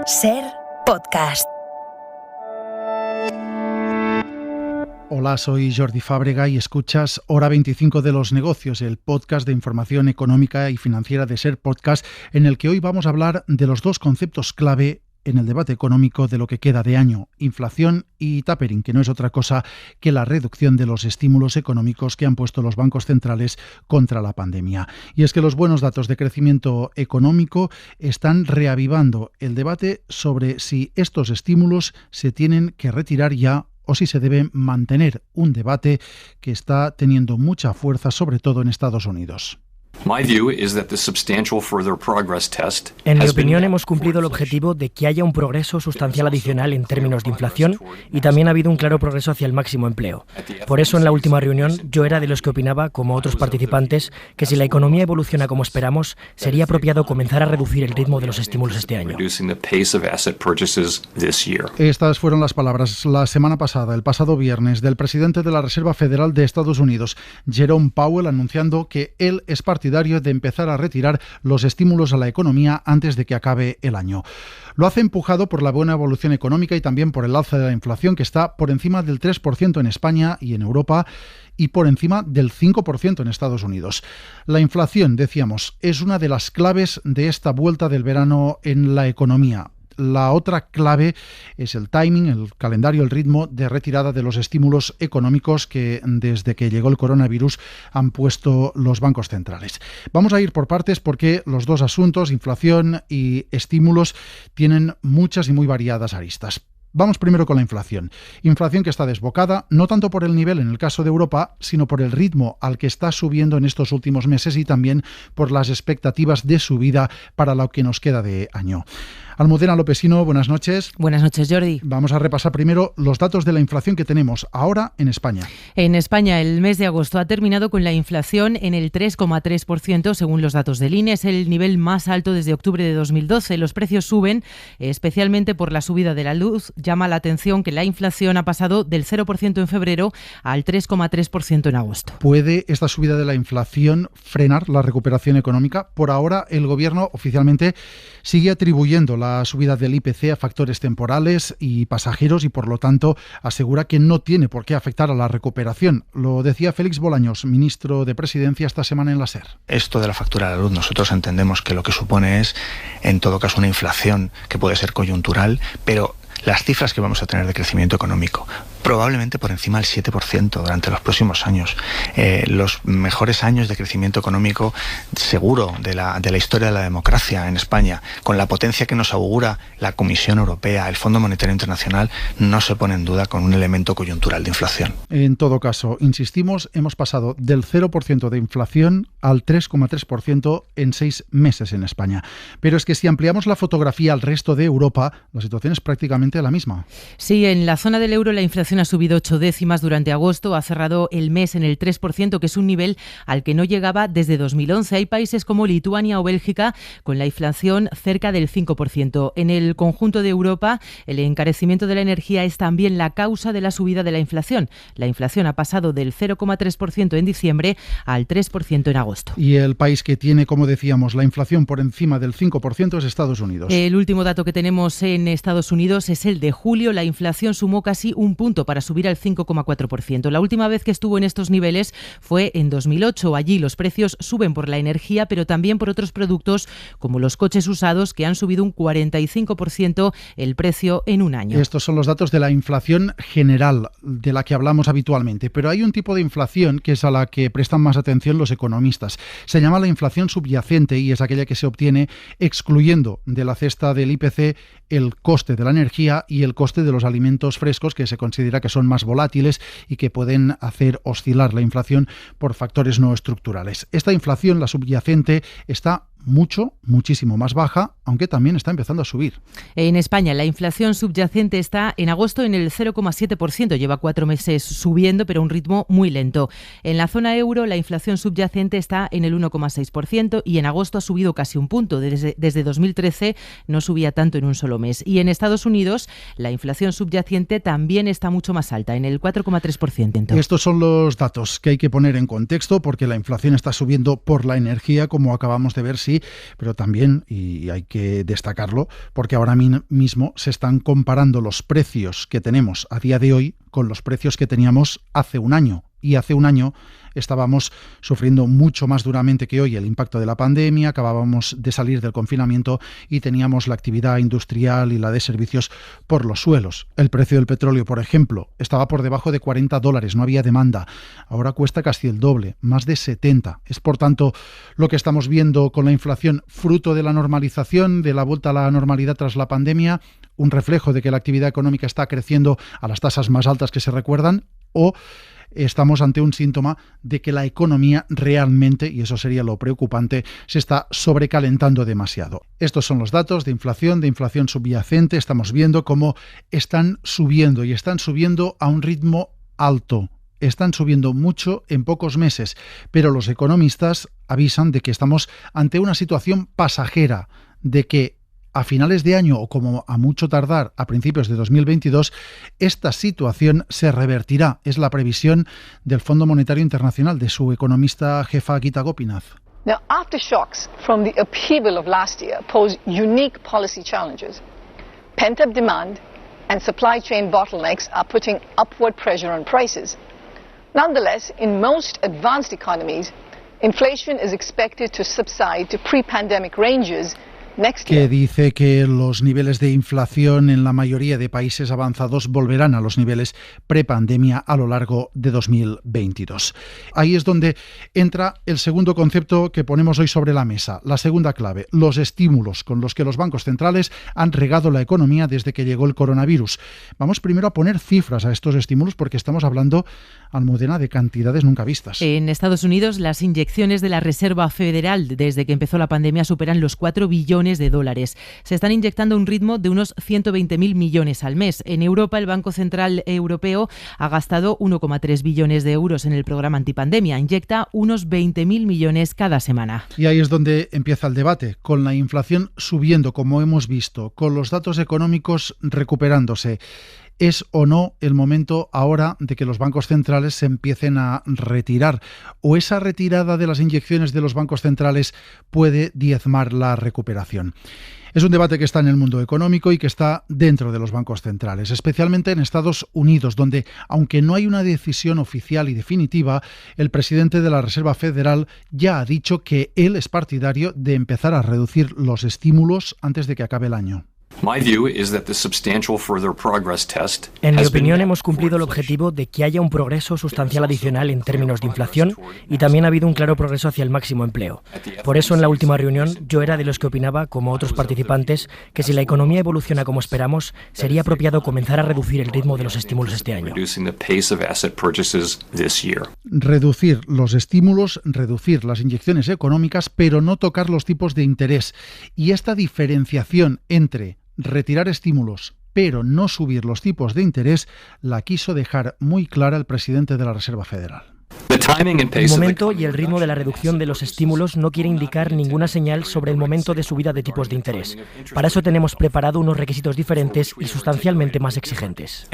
SER Podcast. Hola, soy Jordi Fábrega y escuchas Hora 25 de los Negocios, el podcast de información económica y financiera de SER Podcast, en el que hoy vamos a hablar de los dos conceptos clave en el debate económico de lo que queda de año: inflación y tapering, que no es otra cosa que la reducción de los estímulos económicos que han puesto los bancos centrales contra la pandemia. Y es que los buenos datos de crecimiento económico están reavivando el debate sobre si estos estímulos se tienen que retirar ya o si se debe mantener, un debate que está teniendo mucha fuerza, sobre todo en Estados Unidos. En mi opinión, hemos cumplido el objetivo de que haya un progreso sustancial adicional en términos de inflación y también ha habido un claro progreso hacia el máximo empleo. Por eso, en la última reunión, yo era de los que opinaba, como otros participantes, que si la economía evoluciona como esperamos, sería apropiado comenzar a reducir el ritmo de los estímulos este año. Estas fueron las palabras la semana pasada, el pasado viernes, del presidente de la Reserva Federal de Estados Unidos, Jerome Powell, anunciando que él es partidario de empezar a retirar los estímulos a la economía antes de que acabe el año. Lo hace empujado por la buena evolución económica y también por el alza de la inflación, que está por encima del 3% en España y en Europa, y por encima del 5% en Estados Unidos. La inflación, decíamos, es una de las claves de esta vuelta del verano en la economía. La otra clave es el timing, el calendario, el ritmo de retirada de los estímulos económicos que desde que llegó el coronavirus han puesto los bancos centrales. Vamos a ir por partes porque los dos asuntos, inflación y estímulos, tienen muchas y muy variadas aristas. Vamos primero con la inflación. Inflación que está desbocada, no tanto por el nivel en el caso de Europa, sino por el ritmo al que está subiendo en estos últimos meses y también por las expectativas de subida para lo que nos queda de año. Almudena Lopesino, buenas noches. Buenas noches, Jordi. Vamos a repasar primero los datos de la inflación que tenemos ahora en España. En España, el mes de agosto ha terminado con la inflación en el 3,3%, según los datos del INE. Es el nivel más alto desde octubre de 2012. Los precios suben, especialmente por la subida de la luz. Llama la atención que la inflación ha pasado del 0% en febrero al 3,3% en agosto. ¿Puede esta subida de la inflación frenar la recuperación económica? Por ahora, el Gobierno oficialmente sigue atribuyendo la subida del IPC a factores temporales y pasajeros y, por lo tanto, asegura que no tiene por qué afectar a la recuperación. Lo decía Félix Bolaños, ministro de Presidencia, esta semana en la SER. Esto de la factura de la luz, nosotros entendemos que lo que supone es, en todo caso, una inflación que puede ser coyuntural, pero las cifras que vamos a tener de crecimiento económico, probablemente por encima del 7% durante los próximos años. Los mejores años de crecimiento económico seguro de la historia de la democracia en España, con la potencia que nos augura la Comisión Europea, el Fondo Monetario Internacional, no se pone en duda con un elemento coyuntural de inflación. En todo caso, insistimos, hemos pasado del 0% de inflación al 3,3% en 6 meses en España. Pero es que si ampliamos la fotografía al resto de Europa, la situación es prácticamente la misma. Sí, en la zona del euro la inflación ha subido 8 décimas durante agosto, ha cerrado el mes en el 3%, que es un nivel al que no llegaba desde 2011. Hay países como Lituania o Bélgica con la inflación cerca del 5%. En el conjunto de Europa, el encarecimiento de la energía es también la causa de la subida de la inflación. La inflación ha pasado del 0,3% en diciembre al 3% en agosto. Y el país que tiene, como decíamos, la inflación por encima del 5% es Estados Unidos. El último dato que tenemos en Estados Unidos es el de julio. La inflación sumó casi un punto para subir al 5,4%. La última vez que estuvo en estos niveles fue en 2008. Allí los precios suben por la energía, pero también por otros productos como los coches usados, que han subido un 45% el precio en un año. Estos son los datos de la inflación general, de la que hablamos habitualmente. Pero hay un tipo de inflación que es a la que prestan más atención los economistas. Se llama la inflación subyacente y es aquella que se obtiene excluyendo de la cesta del IPC el coste de la energía y el coste de los alimentos frescos, que se considera que son más volátiles y que pueden hacer oscilar la inflación por factores no estructurales. Esta inflación, la subyacente, está muchísimo más baja, aunque también está empezando a subir. En España, la inflación subyacente está en agosto en el 0,7%. Lleva 4 meses subiendo, pero a un ritmo muy lento. En la zona euro, la inflación subyacente está en el 1,6% y en agosto ha subido casi un punto. Desde 2013 no subía tanto en un solo mes. Y en Estados Unidos, la inflación subyacente también está mucho más alta, en el 4,3%. Estos son los datos que hay que poner en contexto, porque la inflación está subiendo por la energía, como acabamos de ver, sí, sí, pero también, y hay que destacarlo, porque ahora mismo se están comparando los precios que tenemos a día de hoy con los precios que teníamos hace un año. Y hace un año estábamos sufriendo mucho más duramente que hoy el impacto de la pandemia, acabábamos de salir del confinamiento y teníamos la actividad industrial y la de servicios por los suelos. El precio del petróleo, por ejemplo, estaba por debajo de $40, no había demanda. Ahora cuesta casi el doble, más de 70. Es, por tanto, lo que estamos viendo con la inflación, fruto de la normalización, de la vuelta a la normalidad tras la pandemia, un reflejo de que la actividad económica está creciendo a las tasas más altas que se recuerdan, o estamos ante un síntoma de que la economía realmente, y eso sería lo preocupante, se está sobrecalentando demasiado. Estos son los datos de inflación subyacente. Estamos viendo cómo están subiendo y están subiendo a un ritmo alto. Están subiendo mucho en pocos meses, pero los economistas avisan de que estamos ante una situación pasajera, de que a finales de año o como a mucho tardar a principios de 2022, esta situación se revertirá. Es la previsión del Fondo Monetario Internacional, de su economista jefa Geeta Gopinath. Now, aftershocks from the upheaval of last year pose unique policy challenges. Pent-up demand and supply chain bottlenecks are putting upward pressure on prices. Nonetheless, in most advanced economies, inflation is expected to subside to pre-pandemic ranges, que dice que los niveles de inflación en la mayoría de países avanzados volverán a los niveles prepandemia a lo largo de 2022. Ahí es donde entra el segundo concepto que ponemos hoy sobre la mesa, la segunda clave, los estímulos con los que los bancos centrales han regado la economía desde que llegó el coronavirus. Vamos primero a poner cifras a estos estímulos porque estamos hablando, Almudena, de cantidades nunca vistas. En Estados Unidos, las inyecciones de la Reserva Federal desde que empezó la pandemia superan los 4 billones de dólares. Se están inyectando a un ritmo de unos 120.000 millones al mes. En Europa, el Banco Central Europeo ha gastado 1,3 billones de euros en el programa antipandemia. Inyecta unos 20.000 millones cada semana. Y ahí es donde empieza el debate, con la inflación subiendo, como hemos visto, con los datos económicos recuperándose. ¿Es o no el momento ahora de que los bancos centrales se empiecen a retirar? ¿O esa retirada de las inyecciones de los bancos centrales puede diezmar la recuperación? Es un debate que está en el mundo económico y que está dentro de los bancos centrales, especialmente en Estados Unidos, donde, aunque no hay una decisión oficial y definitiva, el presidente de la Reserva Federal ya ha dicho que él es partidario de empezar a reducir los estímulos antes de que acabe el año. En mi opinión, hemos cumplido el objetivo de que haya un progreso sustancial adicional en términos de inflación y también ha habido un claro progreso hacia el máximo empleo. Por eso, en la última reunión, yo era de los que opinaba, como otros participantes, que si la economía evoluciona como esperamos, sería apropiado comenzar a reducir el ritmo de los estímulos este año. Reducir los estímulos, reducir las inyecciones económicas, pero no tocar los tipos de interés. Y esta diferenciación entre retirar estímulos pero no subir los tipos de interés la quiso dejar muy clara el presidente de la Reserva Federal. El momento y el ritmo de la reducción de los estímulos no quiere indicar ninguna señal sobre el momento de subida de tipos de interés. Para eso tenemos preparado unos requisitos diferentes y sustancialmente más exigentes.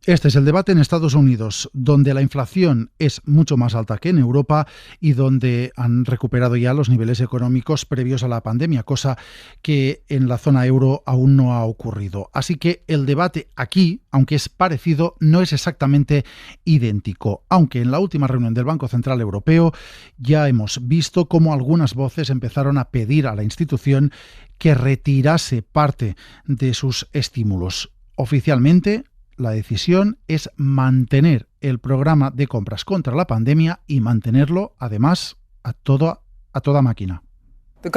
Este es el debate en Estados Unidos, donde la inflación es mucho más alta que en Europa y donde han recuperado ya los niveles económicos previos a la pandemia, cosa que en la zona euro aún no ha ocurrido. Así que el debate aquí, aunque es parecido, no es exactamente idéntico. Aunque en la última reunión del Banco Central Europeo ya hemos visto cómo algunas voces empezaron a pedir a la institución que retirase parte de sus estímulos. Oficialmente, la decisión es mantener el programa de compras contra la pandemia y mantenerlo, además, a toda máquina. El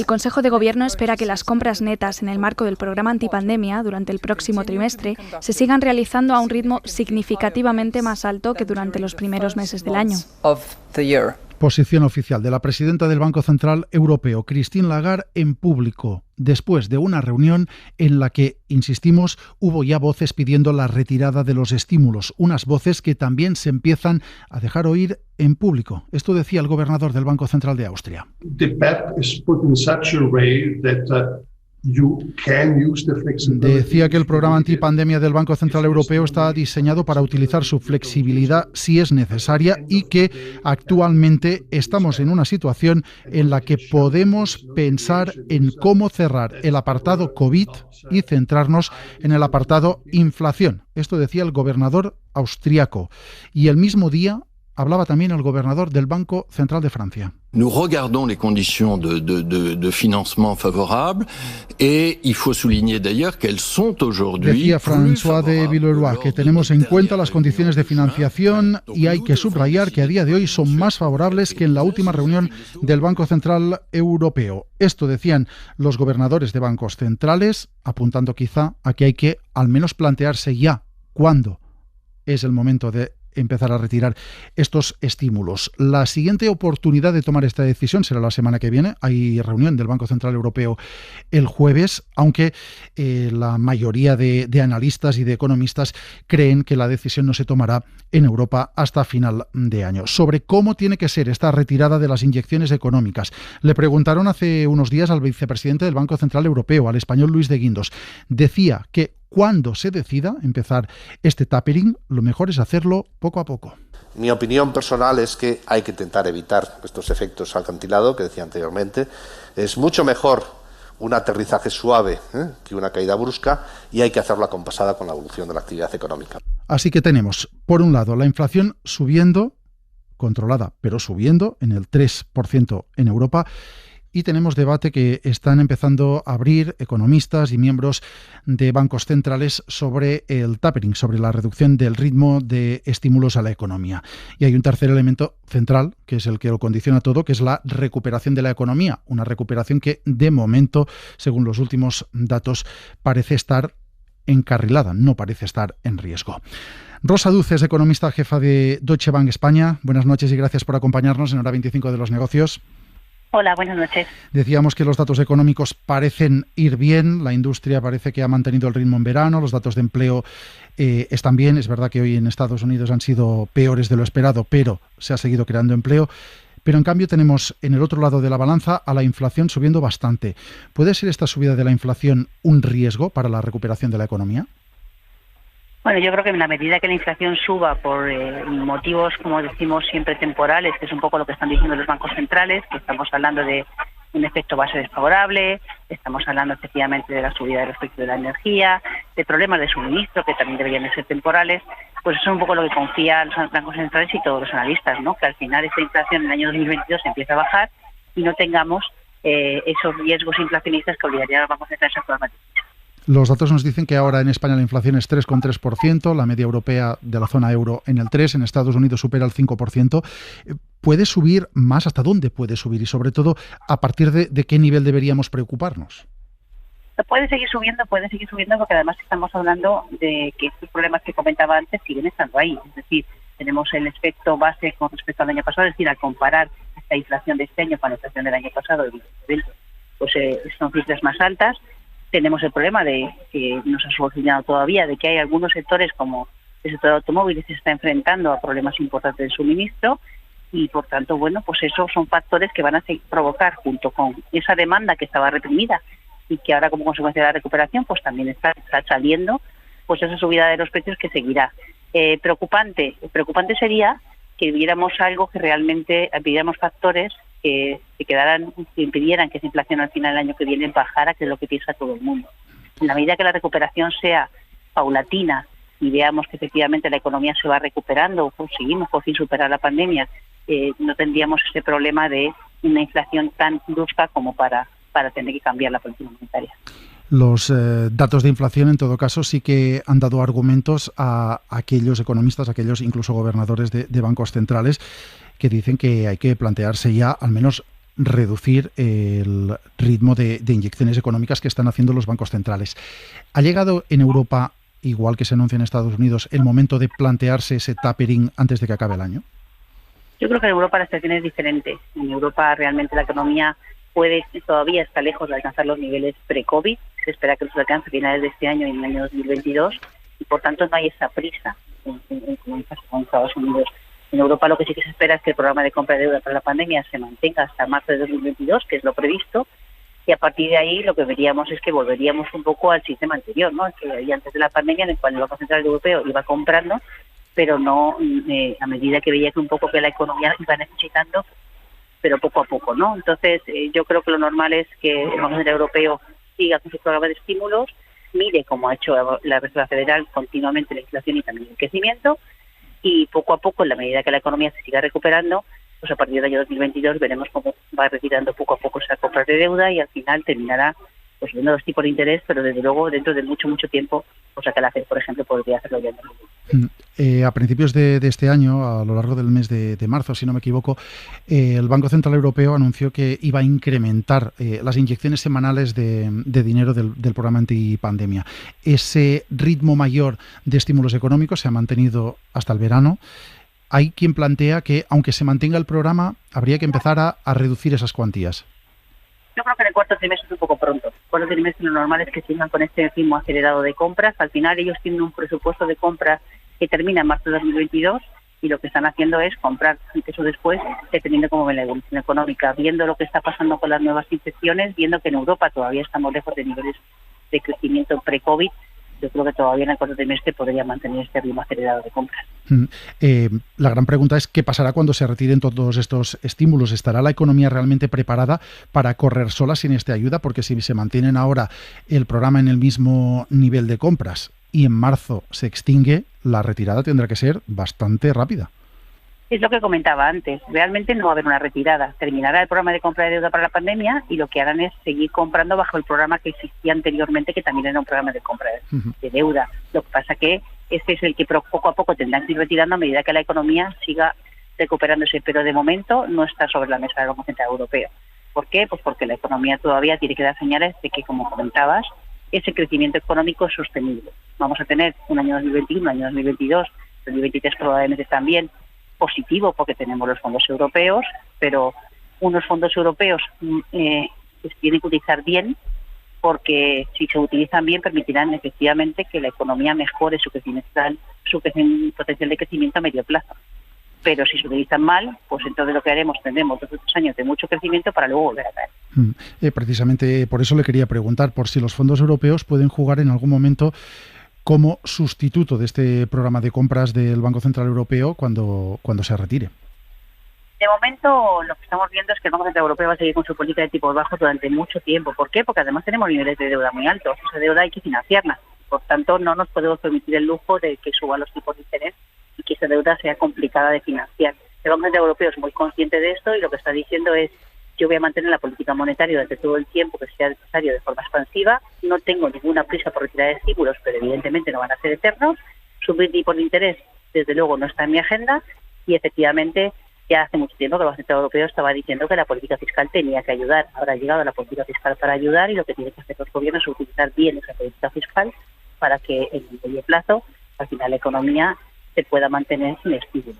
Consejo de Gobierno espera que las compras netas en el marco del programa antipandemia durante el próximo trimestre se sigan realizando a un ritmo significativamente más alto que durante los primeros meses del año. Posición oficial de la presidenta del Banco Central Europeo, Christine Lagarde, en público, después de una reunión en la que, insistimos, hubo ya voces pidiendo la retirada de los estímulos, unas voces que también se empiezan a dejar oír en público. Esto decía el gobernador del Banco Central de Austria. Decía que el programa antipandemia del Banco Central Europeo está diseñado para utilizar su flexibilidad si es necesaria y que actualmente estamos en una situación en la que podemos pensar en cómo cerrar el apartado COVID y centrarnos en el apartado inflación. Esto decía el gobernador austriaco. Y el mismo día hablaba también el gobernador del Banco Central de Francia. Nous regardons les conditions de financement favorables et il faut souligner d'ailleurs qu'elles sont aujourd'hui. Decía François de Villeroy que tenemos en cuenta las condiciones de financiación y hay que subrayar que a día de hoy son más favorables que en la última reunión del Banco Central Europeo. Esto decían los gobernadores de bancos centrales, apuntando quizá a que hay que al menos plantearse ya cuándo es el momento de empezar a retirar estos estímulos. La siguiente oportunidad de tomar esta decisión será la semana que viene. Hay reunión del Banco Central Europeo el jueves, aunque la mayoría de analistas y de economistas creen que la decisión no se tomará en Europa hasta final de año. Sobre cómo tiene que ser esta retirada de las inyecciones económicas, le preguntaron hace unos días al vicepresidente del Banco Central Europeo, al español Luis de Guindos. Decía que cuando se decida empezar este tapering, lo mejor es hacerlo poco a poco. Mi opinión personal es que hay que intentar evitar estos efectos acantilado que decía anteriormente. Es mucho mejor un aterrizaje suave que una caída brusca y hay que hacerlo acompasada con la evolución de la actividad económica. Así que tenemos, por un lado, la inflación subiendo, controlada, pero subiendo en el 3% en Europa. Y tenemos debate que están empezando a abrir economistas y miembros de bancos centrales sobre el tapering, sobre la reducción del ritmo de estímulos a la economía. Y hay un tercer elemento central, que es el que lo condiciona todo, que es la recuperación de la economía. Una recuperación que, de momento, según los últimos datos, parece estar encarrilada, no parece estar en riesgo. Rosa Duces, economista jefa de Deutsche Bank España. Buenas noches y gracias por acompañarnos en Hora 25 de los Negocios. Hola, buenas noches. Decíamos que los datos económicos parecen ir bien, la industria parece que ha mantenido el ritmo en verano, los datos de empleo están bien. Es verdad que hoy en Estados Unidos han sido peores de lo esperado, pero se ha seguido creando empleo. Pero en cambio tenemos en el otro lado de la balanza a la inflación subiendo bastante. ¿Puede ser esta subida de la inflación un riesgo para la recuperación de la economía? Bueno, yo creo que en la medida que la inflación suba por motivos, como decimos siempre, temporales, que es un poco lo que están diciendo los bancos centrales, que estamos hablando de un efecto base desfavorable, estamos hablando efectivamente de la subida de los precios de la energía, de problemas de suministro que también deberían de ser temporales, pues eso es un poco lo que confían los bancos centrales y todos los analistas, ¿no? Que al final esta inflación en el año 2022 empieza a bajar y no tengamos esos riesgos inflacionistas que obligarían a los bancos centrales a actuar más. Los datos nos dicen que ahora en España la inflación es 3,3%, la media europea de la zona euro en el 3%, en Estados Unidos supera el 5%. ¿Puede subir más? ¿Hasta dónde puede subir? Y sobre todo, ¿a partir de qué nivel deberíamos preocuparnos? Puede seguir subiendo porque además estamos hablando de que estos problemas que comentaba antes siguen estando ahí. Es decir, tenemos el efecto base con respecto al año pasado, es decir, al comparar esta inflación de este año con la inflación del año pasado, pues son cifras más altas. Tenemos el problema de que no se ha solucionado todavía, de que hay algunos sectores como el sector de automóviles que se está enfrentando a problemas importantes de suministro y por tanto, bueno, pues esos son factores que van a provocar junto con esa demanda que estaba reprimida y que ahora como consecuencia de la recuperación pues también está saliendo, pues esa subida de los precios que seguirá. Preocupante sería que viéramos algo que realmente, viéramos factores que impidieran que esa inflación al final del año que viene bajara, que es lo que piensa todo el mundo. En la medida que la recuperación sea paulatina y veamos que efectivamente la economía se va recuperando o conseguimos por fin superar la pandemia, no tendríamos ese problema de una inflación tan brusca como para tener que cambiar la política monetaria. Los datos de inflación, en todo caso, sí que han dado argumentos a aquellos economistas, a aquellos incluso gobernadores de bancos centrales, que dicen que hay que plantearse ya, al menos, reducir el ritmo de inyecciones económicas que están haciendo los bancos centrales. ¿Ha llegado en Europa, igual que se anuncia en Estados Unidos, el momento de plantearse ese tapering antes de que acabe el año? Yo creo que en Europa la situación es diferente. En Europa realmente la economía todavía está lejos de alcanzar los niveles pre-COVID. Se espera que los alcance a finales de este año y en el año 2022 y por tanto no hay esa prisa como en Estados Unidos. En Europa lo que sí que se espera es que el programa de compra de deuda para la pandemia se mantenga hasta marzo de 2022, que es lo previsto, Y a partir de ahí lo que veríamos es que volveríamos un poco al sistema anterior, ¿no? Que había antes de la pandemia, en el cual el Banco Central Europeo iba comprando, pero no a medida que veía que un poco que la economía iba necesitando, pero poco a poco, ¿no? Entonces yo creo que lo normal es que el Banco Central Europeo siga con su programa de estímulos, mire, como ha hecho la Reserva Federal, continuamente la inflación y también el crecimiento, y poco a poco, en la medida que la economía se siga recuperando, pues a partir del año 2022 veremos cómo va retirando poco a poco esa compra de deuda y al final terminará pues viendo los tipos de interés, pero desde luego dentro de mucho tiempo, cosa que la FED, por ejemplo, podría hacerlo ya en 2022. A principios de este año, a lo largo del mes de marzo, si no me equivoco, el Banco Central Europeo anunció que iba a incrementar las inyecciones semanales de dinero del programa antipandemia. Ese ritmo mayor de estímulos económicos se ha mantenido hasta el verano. Hay quien plantea que, aunque se mantenga el programa, habría que empezar a reducir esas cuantías. Yo creo que en el cuarto trimestre es un poco pronto. El cuarto trimestre lo normal es que sigan con este ritmo acelerado de compras. Al final ellos tienen un presupuesto de compras que termina en marzo de 2022 y lo que están haciendo es comprar antes o después, dependiendo cómo ven la evolución económica, viendo lo que está pasando con las nuevas infecciones, viendo que en Europa todavía estamos lejos de niveles de crecimiento pre-COVID. Yo creo que todavía en el cuarto trimestre podría mantener este ritmo acelerado de compras. La gran pregunta es ¿qué pasará cuando se retiren todos estos estímulos? ¿Estará la economía realmente preparada para correr sola sin esta ayuda? Porque si se mantienen ahora el programa en el mismo nivel de compras y en marzo se extingue, la retirada tendrá que ser bastante rápida. Es lo que comentaba antes. Realmente no va a haber una retirada. Terminará el programa de compra de deuda para la pandemia y lo que harán es seguir comprando bajo el programa que existía anteriormente, que también era un programa de compra de deuda. Lo que pasa que este es el que poco a poco tendrán que ir retirando a medida que la economía siga recuperándose. Pero de momento no está sobre la mesa del Banco Central Europeo. ¿Por qué? Pues porque la economía todavía tiene que dar señales de que, como comentabas, ese crecimiento económico es sostenible. Vamos a tener un año 2021, un año 2022, 2023 probablemente también positivo porque tenemos los fondos europeos, pero unos fondos europeos se tienen que utilizar bien porque si se utilizan bien permitirán efectivamente que la economía mejore su potencial de crecimiento a medio plazo. Pero si se utilizan mal, pues entonces lo que haremos, tendremos 2 o 3 años de mucho crecimiento para luego volver a caer. Precisamente por eso le quería preguntar por si los fondos europeos pueden jugar en algún momento como sustituto de este programa de compras del Banco Central Europeo cuando se retire. De momento lo que estamos viendo es que el Banco Central Europeo va a seguir con su política de tipos bajos durante mucho tiempo. ¿Por qué? Porque además tenemos niveles de deuda muy altos. Esa deuda hay que financiarla. Por tanto, no nos podemos permitir el lujo de que suban los tipos de interés y que esa deuda sea complicada de financiar. El Banco Central Europeo es muy consciente de esto y lo que está diciendo es: yo voy a mantener la política monetaria durante todo el tiempo que sea necesario de forma expansiva. No tengo ninguna prisa por retirar estímulos, pero evidentemente no van a ser eternos. Subir tipos de interés, desde luego, no está en mi agenda. Y efectivamente, ya hace mucho tiempo que el Banco Central Europeo estaba diciendo que la política fiscal tenía que ayudar. Ahora ha llegado la política fiscal para ayudar y lo que tienen que hacer los gobiernos es utilizar bien esa política fiscal para que en el medio plazo, al final, la economía se pueda mantener sin estímulos.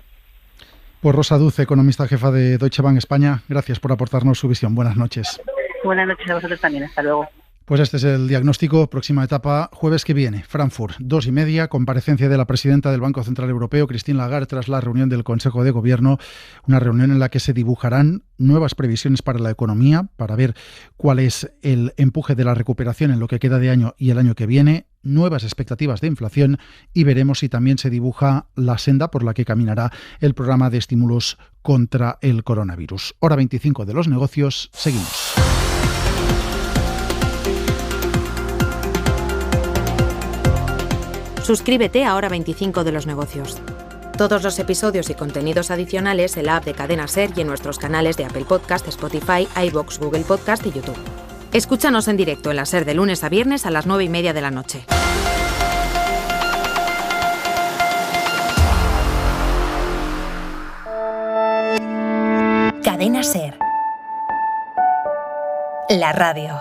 Pues Rosa Duz, economista jefa de Deutsche Bank España, gracias por aportarnos su visión. Buenas noches. Buenas noches a vosotros también. Hasta luego. Pues este es el diagnóstico. Próxima etapa, jueves que viene, Frankfurt, 2:30, comparecencia de la presidenta del Banco Central Europeo, Christine Lagarde, tras la reunión del Consejo de Gobierno, una reunión en la que se dibujarán nuevas previsiones para la economía, para ver cuál es el empuje de la recuperación en lo que queda de año y el año que viene, nuevas expectativas de inflación y veremos si también se dibuja la senda por la que caminará el programa de estímulos contra el coronavirus. Hora 25 de los negocios, seguimos. Suscríbete a Hora 25 de los negocios. Todos los episodios y contenidos adicionales en la app de Cadena SER y en nuestros canales de Apple Podcast, Spotify, iVoox, Google Podcast y YouTube. Escúchanos en directo en la SER de lunes a viernes a las 9:30 de la noche. Cadena SER. La radio.